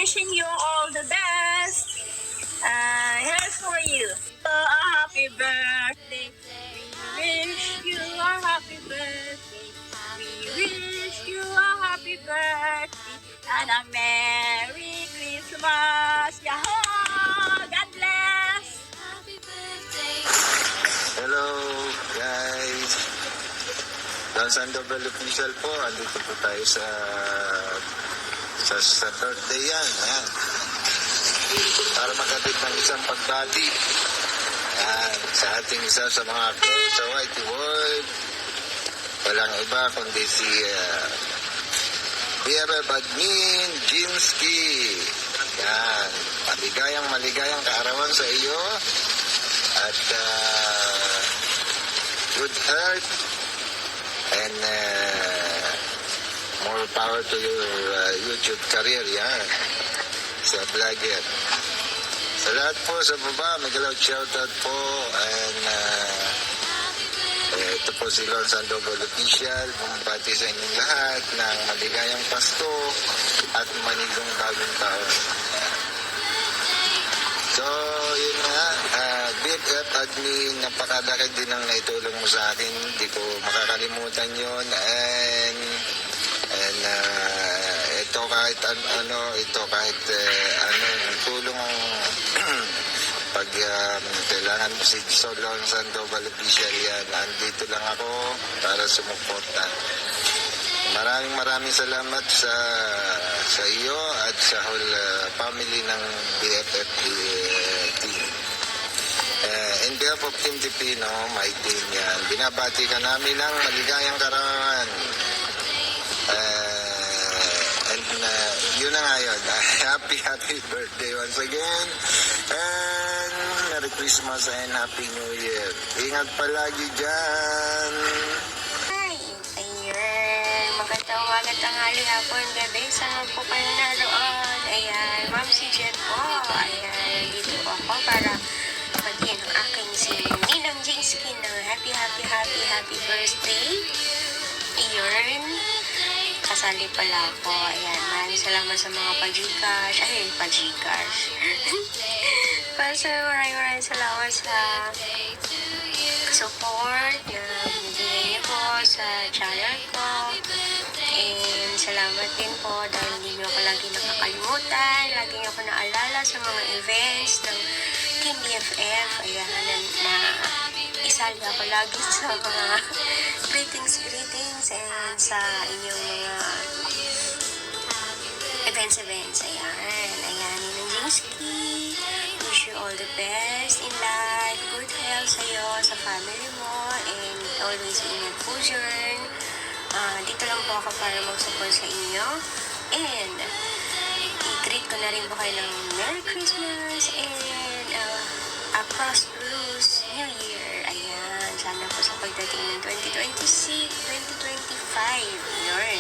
wishing you all the best. Here's for you. A happy birthday. We wish you a happy birthday. We wish you a happy birthday and a Merry Christmas. Yahoo! God bless! Hello guys, Don Sandoval Official po. Andito po tayo sa birthday yan, ha? Para magkatid ng isang pagbati sa ating isa sa mga close sa Whitey World. Walang iba kundi si BFF Admin Jinski. Yan, maligayang kaarawan sa iyo at good health and more power to your YouTube career, yan, sa vlogger. Sa lahat po sa baba, magalaw shoutout po, and ito po si Lon Sandoval Official, bumabati sa inyong lahat ng maligayang Pasko at manigong bagong taon. So, yun nga, BFF Admin, napakalaki din ang naitulong mo sa akin. Hindi ko makakalimutan yun. And ito kahit tulong pag kailangan mo si Solon Sandoval Official yan. Andito lang ako para sumuporta. Maraming salamat sa iyo at sa whole family ng BFF team. In behalf of Team Tipino, my team yan, binabati ka namin ng maligayang karangan. Yun na nga yun. Happy birthday once again. And Merry Christmas and Happy New Year. Ingat palagi dyan. Magandang umaga, tanghali, hapon, gabi. Saan po kayo naroon? Ayan, Ma'am si Jen po. Ayan, dito po ako para batiin ang aking si Ninang Jinski na happy birthday. Ayun, kasali pala ako. Ayan, maraming salamat sa mga pa-Gcash. Maraming salamat sa support na binigay niyo po sa channel ko. And salamat din po dahil hindi niyo ako lagi nakakalimutan. Lagi niyo ako naalala sa mga events ng Team BFF. Ayan, na isali ako lagi sa mga greetings and sa inyong mga events. Ayan, Ninang Jinski. Wish you all the best in life. Good health sa'yo, sa family mo, and always ingat po dyan. Dito lang po ako para mag-support sa inyo. And i-greet ko na rin po kayo ng Merry Christmas and a prosperous New Year. Ayan, sana po sa pagdating ng 2025. Yun,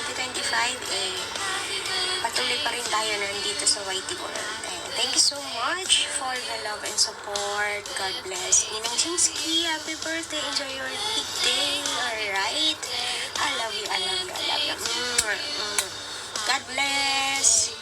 2025 patuloy pa rin tayo nandito sa Whitey World. Thank you so much for the love and support. God bless. Ninang Jinski, happy birthday. Enjoy your big day. Alright? I love you. God bless.